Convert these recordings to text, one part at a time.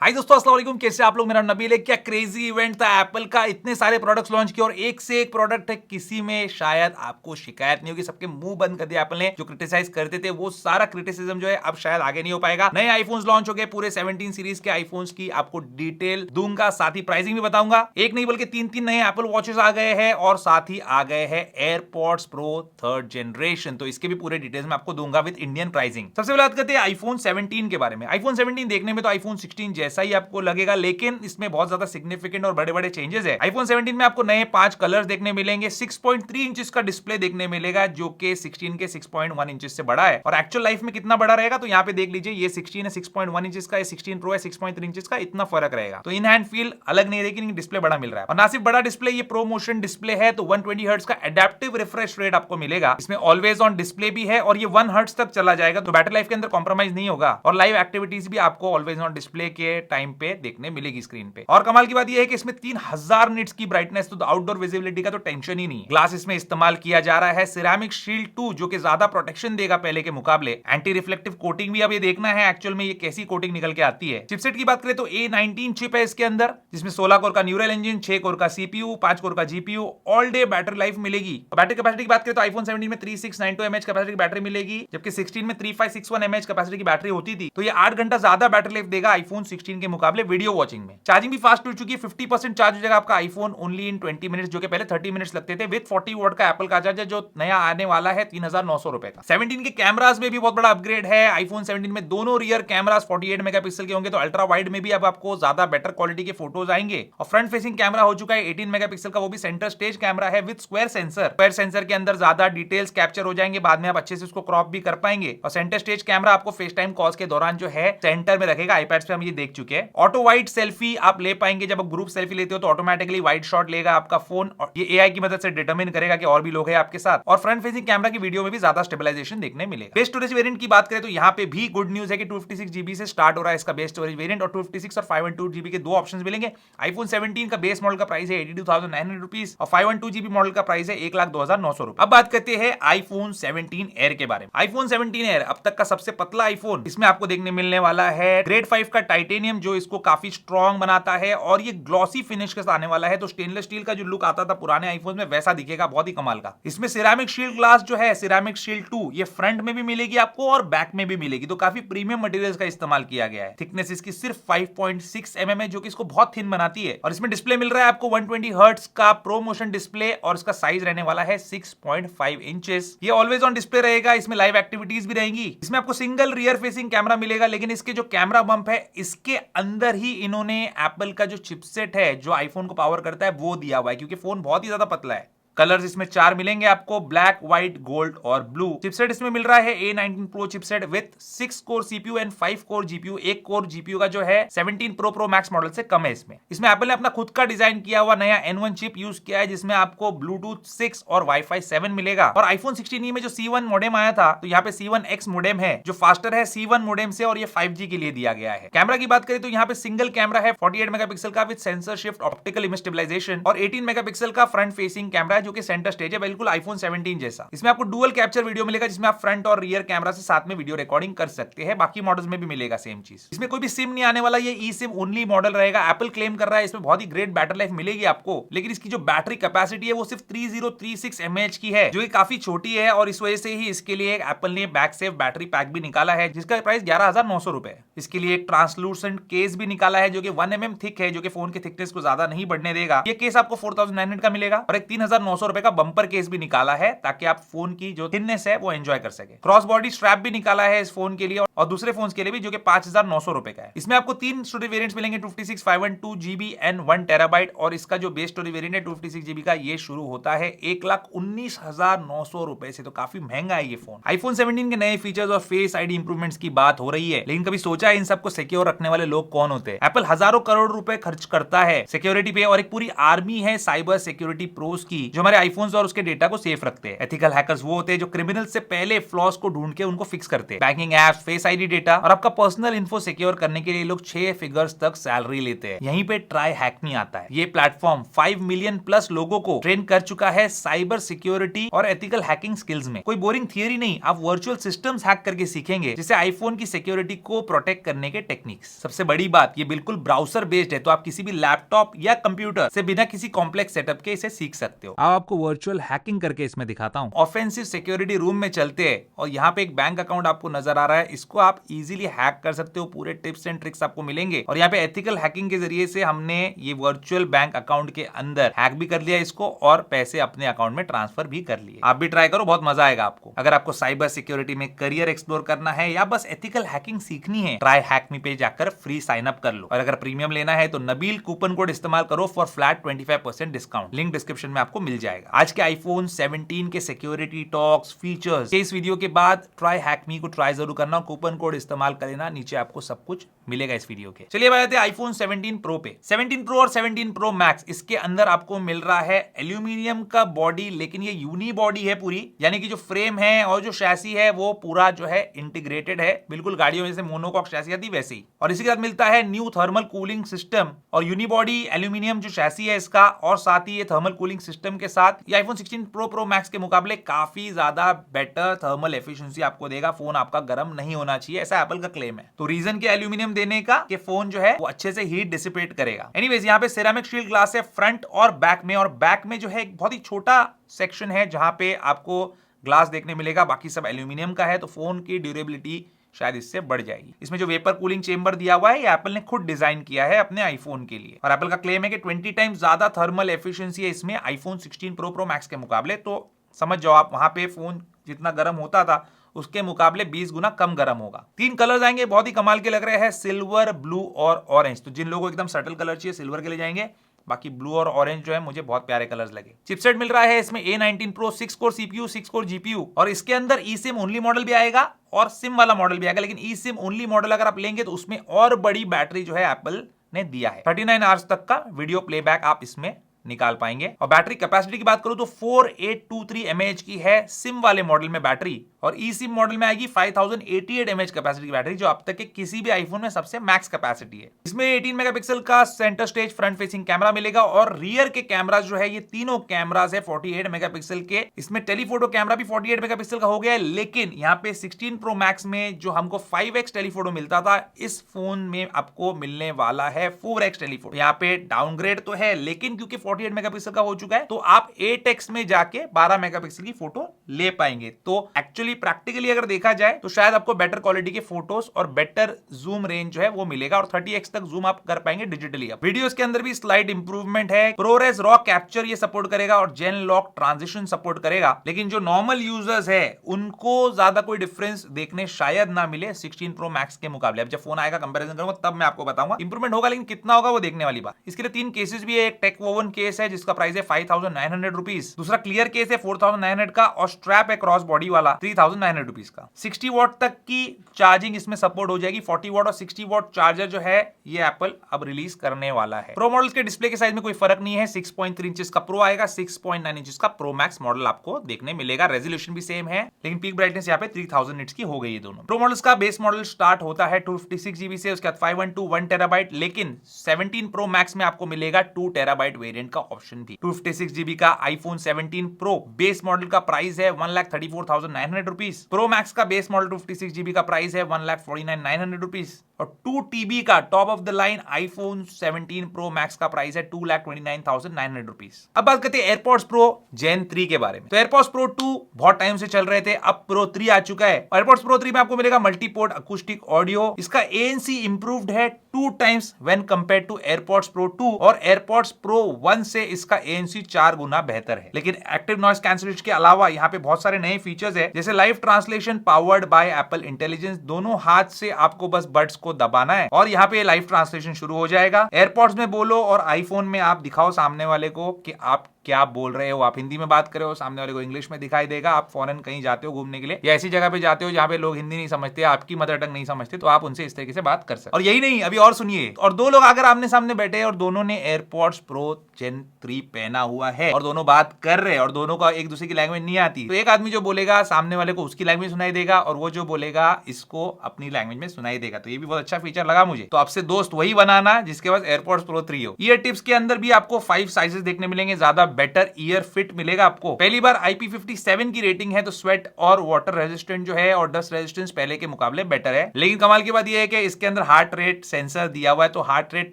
हाय दोस्तों, अस्सलाम वालेकुम। कैसे आप लोग? मेरा नबील है। क्या क्रेजी इवेंट था एप्पल का। इतने सारे प्रोडक्ट्स लॉन्च किए और एक से एक प्रोडक्ट है। किसी में शायद आपको शिकायत नहीं होगी। सबके मुंह बंद कर दिया एप्पल ने। जो क्रिटिसाइज करते थे वो सारा क्रिटिसिज्म जो है अब शायद आगे नहीं हो पाएगा। नए आईफोन्स लॉन्च हो गए। पूरे 17 सीरीज के आईफोन्स की आपको डिटेल दूंगा, साथ ही प्राइसिंग भी बताऊंगा। एक नहीं बल्कि तीन नए एप्पल वॉचेस आ गए हैं और साथ ही आ गए हैं एयरपॉड्स प्रो 3rd जनरेशन। तो इसके भी पूरे डिटेल्स में आपको दूंगा विद इंडियन प्राइसिंग। सबसे पहले बात करते हैं आईफोन 17 के बारे में। आईफोन 17 देखने में तो आईफोन 16 जैसा ही आपको लगेगा, लेकिन इसमें बहुत ज्यादा सिग्निफिकेंट और बड़े बड़े चेंजेस है। आईफोन 17 में आपको नए 5 कलर्स देखने मिलेंगे। 6.3 इंचेस का डिस्प्ले देखने मिलेगा, जो कि 16 के 6.1 इंचेस से बड़ा है। और एक्चुअल लाइफ में कितना बड़ा रहेगा तो यहाँ पे देख लीजिए, ये 16 है 6.1 इंचेस का, ये 16 प्रो है 6.3 इंचेस का। इतना फर्क रहेगा। तो इन हैंड फील अलग नहीं रहेगी, लेकिन डिस्प्ले बड़ा मिल रहा है। और ना सिर्फ बड़ा डिस्प्ले, ये प्रो मोशन डिस्प्ले है, तो 120 हर्ट्ज का एडेप्टिव रिफ्रेश रेट आपको मिलेगा। इसमें ऑलवेज ऑन डिस्प्ले भी है और ये 1 हर्ट्ज तक चला जाएगा, तो बैटरी लाइफ के अंदर कॉम्प्रोमाइज नहीं होगा। और लाइव एक्टिविटीज भी आपको ऑलवेज ऑन डिस्प्ले के टाइम पे देखने मिलेगी स्क्रीन पे। और कमाल की बात यह है कि इसमें 3000 निट्स की ब्राइटनेस, तो आउटडोर विजिबिलिटी का तो टेंशन ही नहीं। ग्लास इसमें इस्तेमाल किया जा रहा है सिरेमिक शील्ड 2, जो कि ज्यादा प्रोटेक्शन देगा पहले के मुकाबले। एंटी रिफ्लेक्टिव कोटिंग भी अब ये देखना है एक्चुअल में ये कैसी कोटिंग निकल के आती है। चिपसेट की बात करें तो A19 चिप है इसके अंदर, जिसमें 16 कोर का न्यूरल इंजन, 6 कोर का सीपीयू, 5 कोर का GPU. All day battery life मिलेगी। बैटरी कैपेसिटी की बात करें तो आईफोन 17 में 3692 mAh कैपेसिटी की बैटरी मिलेगी, जबकि 16 में 3561 mAh कैपेसिटी की बैटरी होती थी। तो ये 8 घंटा ज्यादा बैटरी लाइफ देगा आईफोन 16 के मुकाबले वीडियो वॉचिंग में। चार्जिंग भी फास्ट हो चुकी है। 50% चार्ज हो जाएगा आपका आईफोन ओनली इन 20 मिनट्स, जो कि पहले 30 मिनट्स लगते थे। विद 40 वॉट का एप्पल का चार्जर जो नया आने वाला है 3900 रुपए का। 17 के कैमरास में भी बहुत बड़ा अपग्रेड है। आईफोन 17 में दोनों रियर कैमरास 48 मेगापिक्सल के होंगे, तो अल्ट्रा वाइड में भी अब आपको ज्यादा बेटर क्वालिटी के फोटोज आएंगे। और फ्रंट फेसिंग कैमरा हो चुका है 18 मेगापिक्सल का, वो भी सेंटर स्टेज कैमरा है with square sensor. Square sensor के अंदर ज्यादा डिटेल्स कैप्चर हो जाएंगे, बाद में आप अच्छे से उसको क्रॉप भी कर पाएंगे। और सेंटर स्टेज कैमरा आपको फेस टाइम कॉल्स के दौरान जो है सेंटर में रखेगा। आईपैड्स पे हम ये देख चुके हैं। ऑटो वाइड सेल्फी आप ले पाएंगे। जब आप ग्रुप सेल्फी लेते हो तो ऑटोमेटिकली वाइड शॉट लेगा आपका फोन, और ये एआई की मदद से डिटरमिन करेगा कि और भी लोग हैं आपके साथ। और फ्रंट फेसिंग कैमरा की वीडियो में भी ज्यादा स्टेबलाइजेशन देखने मिलेगा। बेस स्टोरेज वेरिएंट की बात करें तो यहाँ पे भी गुड न्यूज है कि 256 जीबी से स्टार्ट हो रहा है इसका बेस स्टोरेज वेरिएंट, और 256 और 512 जीबी के दो ऑप्शंस मिलेंगे। आईफोन 17 का बेस मॉडल का प्राइस है 82,900 रुपीज और 512 जीबी मॉडल का प्राइस है 1,02,900 रुपए। अब बात करते हैं आईफोन 17 एयर के बारे में। आईफोन 17 एयर अब तक का सबसे पतला आईफोन। इसमें आपको देखने मिलने वाला है ग्रेड 5 का टाइटेनियम, जो इसको काफी स्ट्रॉन्ग बनाता है, और ये ग्लॉसी फिनिश के साथ आने वाला है। तो स्टेनलेस स्टील का जो लुक आता था पुराने आईफोन में, वैसा दिखेगा, बहुत ही कमाल का। इसमें सिरेमिक शील्ड ग्लास जो है, सिरेमिक शील्ड 2, ये फ्रंट में भी मिलेगी आपको और बैक में भी मिलेगी। तो काफी प्रीमियम मटेरियल्स का इस्तेमाल किया गया है। थिकनेस इसकी सिर्फ 5.6 mm है, जो कि इसको बहुत थिन बनाती है। और इसमें डिस्प्ले मिल रहा है आपको 120 हर्ट्ज का प्रो मोशन डिस्प्ले, और इसका साइज रहने वाला है 6.5 इंचेस। ये ऑलवेज ऑन डिस्प्ले रहेगा। इसमें लाइव एक्टिविटीज भी रहेंगी। इसमें आपको सिंगल रियर फेसिंग कैमरा मिलेगा, लेकिन इसके जो कैमरा बम्प है, इसके अंदर ही इन्होंने एप्पल का जो चिपसेट है जो आईफोन को पावर करता है वो दिया हुआ है, क्योंकि फोन बहुत ही ज्यादा पतला है। कलर्स इसमें 4 मिलेंगे आपको, ब्लैक, व्हाइट, गोल्ड और ब्लू। चिपसेट इसमें मिल रहा है A19 pro chipset with 6 core CPU and 5 core GPU. एक कोर जीपीयू का जो है 17 प्रो मैक्स मॉडल से कम है। इसमें एप्पल ने अपना खुद का डिजाइन किया हुआ नया N1 चिप यूज किया है, जिसमें आपको ब्लूटूथ 6 और वाईफाई 7 मिलेगा। और आईफोन 16 में जो C1 मॉडेम आया था, तो यहाँ पे C1X मॉडेम है जो फास्टर है C1 मॉडेम से, और ये 5G के लिए दिया गया है। कैमरा की बात करें तो यहाँ पे सिंगल कैमरा है 48 मेगापिक्सल का with sensor shift optical image stabilisation, और 18 मेगापिक्सल का फ्रंट फेसिंग कैमरा है, जो कि सेंटर स्टेज है, बिल्कुल आईफोन 17 जैसा। इसमें आपको डुअल कैप्चर वीडियो मिलेगा, जिसमें आप फ्रंट और रियर कैमरा से साथ में वीडियो रिकॉर्डिंग कर सकते हैं। बाकी मॉडल्स में भी मिलेगा सेम चीज। इसमें कोई भी सिम नहीं आने वाला, ये ई सिम ओनली मॉडल रहेगा। एप्पल क्लेम कर रहा है इसमें बहुत ही ग्रेट बैटरी लाइफ मिलेगी आपको, लेकिन इसकी जो बैटरी कैपेसिटी है वो सिर्फ 3036 mAh की है, जो कि काफी छोटी है। और इस वजह से ही इसके लिए एप्पल ने बैक सेफ बैटरी पैक भी निकाला है, जिसका प्राइस 11,900 रुपए है। इसके लिए एक ट्रांसलूसेंट केस भी निकाला है, जो कि 1 mm थिक है, जो कि फोन के थिकनेस को ज्यादा नहीं बढ़ने देगा। ये केस आपको 4,900 का मिलेगा। और एक 3,900 रुपए का बम्पर केस भी निकाला है, ताकि आप फोन की जो थिननेस है वो एंजॉय कर सके। क्रॉस बॉडी स्ट्रैप भी निकाला है इस फोन के लिए, और दूसरे फोन के लिए भी, जो कि 5,900 रुपए का है। इसमें आपको 3 स्टोरेज वेरिएंट्स मिलेंगे, 256, 512 जीबी एंड 1 टेराबाइट। और इसका जो बेस स्टोरेज वेरिएंट है 256 जीबी का, ये शुरू होता है 1,19,900 रुपए से। तो काफी महंगा है ये फोन। आईफोन 17 के नए फीचर्स और फेस आईडी इंप्रूवमेंट्स की बात हो रही है, लेकिन कभी सोचा है इन सबको सिक्योर रखने वाले लोग कौन होते हैं? एप्पल हजारों करोड़ रुपए खर्च करता है सिक्योरिटी पे, और एक पूरी आर्मी है साइबर सिक्योरिटी प्रोस की, जो जो हमारे आईफोन्स और उसके डेटा को सेफ रखते हैं। एथिकल हैकर्स वो होते हैं जो क्रिमिनल से पहले फ्लॉस को ढूंढ के उनको फिक्स करते हैं। Banking apps, face ID data और आपका पर्सनल इन्फो सिक्योर करने के लिए लोग 6 फिगर्स तक सैलरी लेते हैं। यहीं पे ट्राई हैकमी आता है। ये प्लेटफॉर्म 5 मिलियन प्लस लोगों को ट्रेन कर चुका है साइबर सिक्योरिटी और एथिकल हैकिंग स्किल्स में। कोई बोरिंग थियरी नहीं, आप वर्चुअल सिस्टम्स हैक करके सीखेंगे, जिससे आईफोन की सिक्योरिटी को प्रोटेक्ट करने के टेक्निक्स। सबसे बड़ी बात, ये बिल्कुल ब्राउजर बेस्ड है, तो आप किसी भी लैपटॉप या कंप्यूटर से बिना किसी कॉम्प्लेक्स सेटअप के इसे सीख सकते हो। अब आपको वर्चुअल हैकिंग करके इसमें दिखाता हूं। ऑफेंसिव सिक्योरिटी रूम में चलते हैं और यहाँ पे एक बैंक अकाउंट आपको नजर आ रहा है, इसको आप इजीली हैक कर सकते हो। पूरे टिप्स एंड ट्रिक्स आपको मिलेंगे और यहाँ पे एथिकल हैकिंग के जरिए से हमने ये वर्चुअल बैंक अकाउंट के अंदर हैक भी कर लिया इसको और पैसे अपने अकाउंट में ट्रांसफर भी कर लिए। आप भी ट्राई करो, बहुत मजा आएगा आपको। अगर आपको साइबर सिक्योरिटी में करियर एक्सप्लोर करना है या बस एथिकल हैकिंग सीखनी है, ट्राई हैकमी पे जाकर फ्री साइन अप कर लो। और अगर प्रीमियम लेना है तो नबील कूपन कोड इस्तेमाल करो for flat 25% discount. Link description में आपको मिल जाएगा। आज के आईफोन 17 के सिक्योरिटी टॉक्स, फीचर्स इस वीडियो के बाद ट्राई हैकमी को ट्राई जरूर करना। कूपन कोड इस्तेमाल करना, नीचे आपको सब कुछ मिलेगा इस वीडियो के। चलिए बात करते हैं आईफोन 17 प्रो पे। 17 प्रो और 17 प्रो मैक्स, इसके अंदर आपको मिल रहा है एल्यूमिनियम का बॉडी, लेकिन ये यूनी बॉडी है पूरी, यानी कि जो फ्रेम है और जो शैसी है वो पूरा जो है इंटीग्रेटेड है, बिल्कुल गाड़ियों में जैसे मोनोकॉक शैसी आती वैसे ही। और इसी के साथ मिलता है न्यू थर्मल कूलिंग सिस्टम और यूनी बॉडी एल्यूमिनियम जो शैसी है इसका, और साथ ही ये थर्मल कूलिंग सिस्टम के साथ ये आईफोन 16 प्रो मैक्स के मुकाबले काफी ज्यादा बेटर थर्मल एफिशिएंसी आपको देगा। फोन आपका गर्म नहीं होना चाहिए, ऐसा एप्पल का क्लेम है। तो रीजन क्या एल्यूमिनियम देने का, कि फोन जो है वो अच्छे से हीट डिसिपेट करेगा। एनीवेज, यहाँ पे सेरामिक शील्ड ग्लास है फ्रंट और बैक में, और बैक में जो है एक बहुत ही छोटा सेक्शन है जहां पे आपको ग्लास देखने मिलेगा, बाकी सब एल्यूमिनियम का है। तो फोन की ड्यूरेबिलिटी शायद इससे बढ़ जाएगी। इसमें जो वेपर कूलिंग चेंबर दिया हुआ है ये एप्पल ने खुद डिजाइन किया है अपने आईफोन के लिए, और एप्पल का क्लेम है कि 20 टाइम्स ज्यादा थर्मल एफिशिएंसी है इसमें आईफोन 16 प्रो मैक्स के मुकाबले। तो समझ जाओ आप, वहां पे फोन जितना गर्म होता था उसके मुकाबले 20 गुना कम गर्म होगा। 3 कलर्स आएंगे, बहुत ही कमाल के लग रहे हैं, सिल्वर, ब्लू और ऑरेंज। तो जिन लोगों को एकदम सटल कलर चाहिए सिल्वर के लिए जाएंगे, बाकी ब्लू और ऑरेंज जो है मुझे बहुत प्यारे कलर्स लगे। चिपसेट मिल रहा है इसमें A19 Pro 6 core CPU 6 core GPU, और इसके अंदर eSIM ओनली मॉडल भी आएगा और सिम वाला मॉडल भी आएगा। लेकिन eSIM ओनली मॉडल अगर आप लेंगे तो उसमें और बड़ी बैटरी जो है एप्पल ने दिया है। 39 आवर्स तक का वीडियो प्लेबैक आप इसमें निकाल पाएंगे। और बैटरी कैपेसिटी की बात करूं तो 4823 mAh की है सिम वाले मॉडल में बैटरी, और eSIM मॉडल में आएगी 5088 mAh कैपेसिटी की बैटरी, जो अब तक के किसी भी आईफोन में सबसे मैक्स कैपेसिटी है। इसमें 18 मेगापिक्सल का centre stage front facing camera मिलेगा, और रियर के कैमरा जो है ये तीनों कैमरास है 48 मेगापिक्सल के। इसमें टेलीफोटो कैमरा भी 48 मेगापिक्सल का हो गया है, लेकिन यहाँ पे 16 प्रो मैक्स में जो हमको 5x टेलीफोटो मिलता था, इस फोन में आपको मिलने वाला है 4x टेलीफोटो। यहाँ पे डाउनग्रेड तो है, लेकिन क्योंकि 48 मेगापिक्सल का हो चुका है तो आप 8x में जाके 12 मेगापिक्सल की फोटो ले पाएंगे। तो एक्चुअली प्रैक्टिकली अगर देखा जाए तो शायद आपको बेटर क्वालिटी के फोटोज और बेटर जूम रेंज जो है वो मिलेगा, और 30x तक जूम आप कर पाएंगे डिजिटली। अब वीडियोस के अंदर भी स्लाइड इंप्रूवमेंट है। प्रोरेस रॉ कैप्चर ये सपोर्ट करेगा और जेन लॉक ट्रांजिशन सपोर्ट करेगा, लेकिन जो नॉर्मल यूजर्स है उनको ज्यादा कोई डिफरेंस देखने शायद ना मिले 16 प्रो मैक्स के मुकाबले। अब जब फोन आएगा कंपैरिजन करूंगा तब मैं आपको बताऊंगा। इंप्रूवमेंट होगा, लेकिन कितना होगा वो देखने वाली बात। इसके लिए 3 केसेस भी है। एक टेक वोवन केस है जिसका प्राइस है 5900 रुपीज, दूसरा क्लियर केस है 4900 का, और स्ट्रैप है क्रॉस बॉडी वाला 3900 रुपीज का। 60 वॉट तक की चार्जिंग इसमें सपोर्ट हो जाएगी। 40 वॉट और 60 वॉट चार्जर जो है ये एप्पल अब रिलीज करने वाला है। प्रो मॉडल्स के डिस्प्ले के साइज में कोई फर्क नहीं है, 6.3 इंचेस का प्रो आएगा, 6.9 इंचेस का प्रो मैक्स मॉडल आपको देखने मिलेगा। रेजोल्यूशन भी सेम है, लेकिन पीक ब्राइटनेस यहाँ पे 3000 निट्स की हो गई है दोनों। प्रो मॉडल्स का बेस मॉडल स्टार्ट होता है 256 GB से, उसके बाद 512 1 टेराबाइट, लेकिन 17 प्रो मैक्स में आपको मिलेगा 2 टेराबाइट वेरिएंट का ऑप्शन भी। 256 GB का आईफोन 17 प्रो बेस मॉडल का प्राइस है 1,34,900 रुपीज। प्रो मैक्स का बेस मॉडल 256 GB का प्राइस है 1,49,900 रुपीज, और 2 TB का top of the line iPhone 17 pro max का प्राइस है 2,29,900 रुपीज। अब बात करते हैं एयरपॉड्स प्रो जेन 3 के बारे में। तो एयरपॉड्स प्रो 2 बहुत टाइम से चल रहे थे, अब प्रो 3 आ चुका है। एयरपॉड्स प्रो 3 में आपको मिलेगा मल्टीपोर्ट अकूस्टिक ऑडियो। इसका ANC इंप्रूव्ड है 2 times when compared to AirPods Pro 2, और एयरपॉड्स प्रो 1 से इसका ANC 4 गुना बेहतर है। लेकिन एक्टिव नॉइस कैंसलेशन के अलावा यहाँ पे बहुत सारे नए फीचर्स है, जैसे live translation powered by Apple intelligence. दोनों हाथ से आपको बस बड्स को दबाना है और यहाँ पे लाइव ट्रांसलेशन शुरू हो जाएगा। एयरपॉड्स में बोलो और आईफोन में आप दिखाओ सामने वाले को कि आप क्या बोल रहे हो। आप हिंदी में बात कर रहे हो, सामने वाले को इंग्लिश में दिखाई देगा। आप फॉरेन कहीं जाते हो घूमने के लिए या ऐसी जगह पे जाते हो जहां पे लोग हिंदी नहीं समझते, आपकी मदर टंग नहीं समझते, तो आप उनसे इस तरीके से बात कर सकते। और यही नहीं, अभी और सुनिए, और दो लोग अगर आमने सामने बैठे हैं और दोनों ने एयरपॉड्स प्रो जेन 3 पहना हुआ है और दोनों बात कर रहे हैं और दोनों का एक दूसरे की लैंग्वेज नहीं आती, तो एक आदमी जो बोलेगा सामने वाले को उसकी लैंग्वेज सुनाई देगा और वो जो बोलेगा इसको अपनी लैंग्वेज में सुनाई देगा। तो ये भी बहुत अच्छा फीचर लगा मुझे। तो आपसे दोस्त वही बनाना जिसके पास एयरपॉड्स प्रो 3 हो। ईयर टिप्स के अंदर भी आपको 5 साइजेस देखने मिलेंगे, ज्यादा बेटर ईयर फिट मिलेगा आपको। पहली बार IP57 की रेटिंग है, तो स्वेट और वाटर रेजिस्टेंट जो है और डस्ट रेजिस्टेंस पहले के मुकाबले बेटर है। लेकिन कमाल की बात यह है कि इसके अंदर हार्ट रेट सेंसर दिया हुआ है, तो हार्ट रेट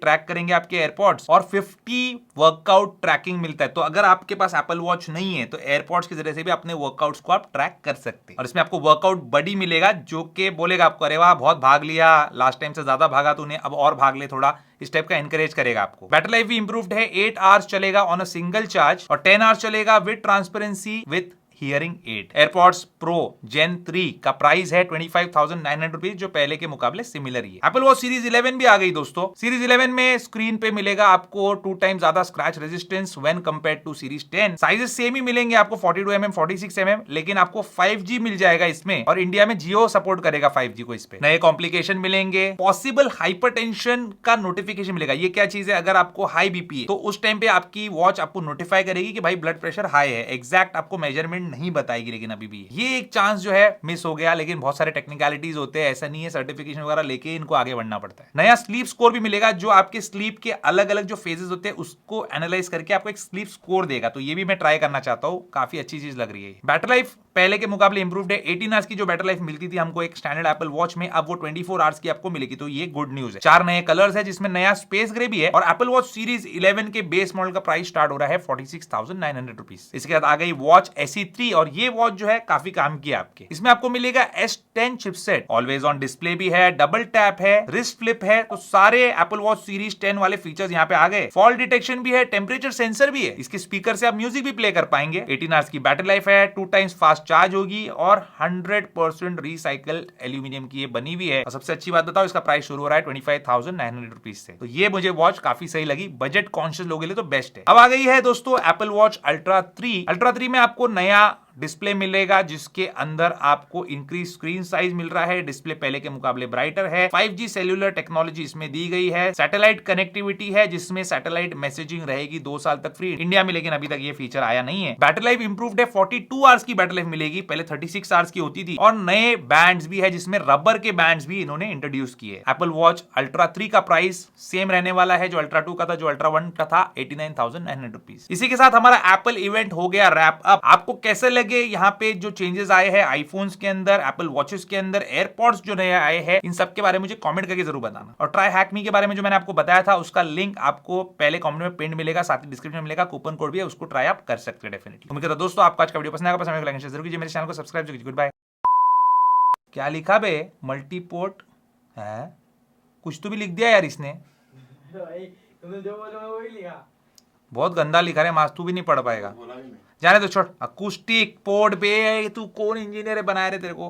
ट्रैक करेंगे आपके एयरपॉड्स और 50 वर्कआउट ट्रैकिंग मिलता है। तो अगर आपके पास एप्पल वॉच नहीं है तो एयरपॉड्स के जरिए से भी अपने वर्कआउट्स को आप ट्रैक कर सकते हैं। और इसमें आपको वर्कआउट बडी मिलेगा जो कि बोलेगा आपको, अरे वाह बहुत भाग लिया, लास्ट टाइम से ज्यादा भागा तूने, अब और भाग ले थोड़ा, इस टाइप का एनकरेज करेगा आपको। बैटरी लाइफ भी इंप्रूव्ड है, 8 आवर्स चलेगा ऑन अ सिंगल चार्ज और 10 आवर्स चलेगा with transparency with hearing aid. AirPods pro gen 3 का प्राइस है 25,900 रुपीज, जो पहले के मुकाबले सिमिलर ही है। एप्पल वॉच सीरीज 11 भी आ गई दोस्तों। सीरीज 11 में स्क्रीन पे मिलेगा आपको 2 टाइम ज्यादा scratch resistance when compared to series 10। Sizes same ही मिलेंगे आपको 42mm 46mm, लेकिन आपको 5G मिल जाएगा इसमें और इंडिया में जियो सपोर्ट करेगा 5G को। इस पे नए कॉम्प्लिकेशन मिलेंगे, पॉसिबल हाइपरटेंशन का नोटिफिकेशन मिलेगा। ये क्या चीज है, अगर आपको हाई बीपी है तो उस टाइम पे आपकी वॉच आपको नोटिफाई करेगी कि भाई ब्लड प्रेशर हाई है। एग्जैक्ट आपको मेजरमेंट नहीं बताएगी, लेकिन अभी भी ये एक चांस जो है मिस हो गया। लेकिन बहुत सारे टेक्निकलिटीज होते हैं, ऐसा नहीं है, सर्टिफिकेशन वगैरह लेके इनको आगे बढ़ना पड़ता है। नया स्लीप स्कोर भी मिलेगा, जो आपके स्लीप के अलग अलग जो फेजेस होते हैं उसको एनालाइज करके आपको एक स्लीप स्कोर देगा। तो ये भी मैं ट्राई करना चाहता हूँ, काफी अच्छी चीज लग रही है। बैटरी लाइफ पहले के मुकाबले इंप्रूव्ड है। 18 आवर्स की जो बैटरी लाइफ मिलती थी हमको एक स्टैंडर्ड एप्पल वॉच में, अब वो 24 आवर्स की आपको मिलेगी, तो ये गुड न्यूज है। 4 नए कलर्स है, जिसमें नया स्पेस ग्रे भी है। और एप्पल वॉच सीरीज 11 के बेस मॉडल का प्राइस स्टार्ट हो रहा है 46,900 रुपीज। इसके बाद आ गई वॉच SE3 और ये वॉच जो है काफी काम किया आपके। इसमें आपको मिलेगा S10 chipset, always on display भी है, डबल टैप है, रिस्ट फ्लिप है, तो सारे एप्पल वॉच सीरीज 10 वाले फीचर्स यहाँ पे आ गए। फॉल डिटेक्शन भी है, टेम्परेचर सेंसर भी है, इसके स्पीकर से आप म्यूजिक भी प्ले कर पाएंगे। 18 आवर्स की बैटरी लाइफ है, 2 टाइम्स फास्ट चार्ज होगी और 100% रिसाइकल्ड एल्यूमिनियम की ये बनी हुई है। और सबसे अच्छी बात बताओ, इसका प्राइस शुरू हो रहा है 25,900 रुपीज से। तो ये मुझे वॉच काफी सही लगी, बजट कॉन्शियस लोगों के लिए तो बेस्ट है। अब आ गई है दोस्तों एप्पल वॉच अल्ट्रा 3। अल्ट्रा 3 में आपको नया डिस्प्ले मिलेगा, जिसके अंदर आपको इंक्रीज स्क्रीन साइज मिल रहा है। डिस्प्ले पहले के मुकाबले ब्राइटर है। 5G सेल्यूलर टेक्नोलॉजी इसमें दी गई है। सैटेलाइट कनेक्टिविटी है, जिसमें सैटेलाइट मैसेजिंग रहेगी 2 साल तक फ्री इंडिया में, लेकिन अभी तक ये फीचर आया नहीं है। बैटरी लाइफ इंप्रूव्ड है, 42 आवर्स की बैटरी लाइफ मिलेगी, पहले 36 आवर्स की होती थी। और नए बैंड्स भी है, जिसमें रबर के बैंड्स भी इन्होंने इंट्रोड्यूस किए। एप्पल वॉच अल्ट्रा 3 का प्राइस सेम रहने वाला है जो अल्ट्रा 2 का था, जो अल्ट्रा 1 का था, 89,900 रुपीज। इसी के साथ हमारा एप्पल इवेंट हो गया रैप अप। आपको कैसे लगे यहाँ पे जो चेंजेस आए हैं आईफोन्स के अंदर, एप्पल वॉचेस के अंदर, एयरपॉड्स जो नए आए हैं, इन सब के बारे में मुझे कमेंट करके जरूर बताना। और ट्राई हैक मी के बारे में जो मैंने आपको बताया था, उसका लिंक आपको पहले कमेंट में पिन मिलेगा, साथ ही डिस्क्रिप्शन में मिलेगा, कूपन कोड भी है, उसको ट्राई आप कर सकते हैं डेफिनेटली। उम्मीद करता हूं दोस्तों आपको आज का वीडियो पसंद आएगा। पसंद आएगा जरूर कीजिए, मेरे चैनल को सब्सक्राइब कीजिए। Good bye. क्या लिखा बे, मल्टीपोर्ट है, कुछ तो भी लिख दिया यार इसने, तुमने जो बोला मैं वही लिखा। बहुत गंदा लिखा है, मास तू भी नहीं पढ़ पाएगा, जाने तो छोड़। अकूस्टिक पोर्ट पे, तू कौन इंजीनियर है बनाया रे तेरे को।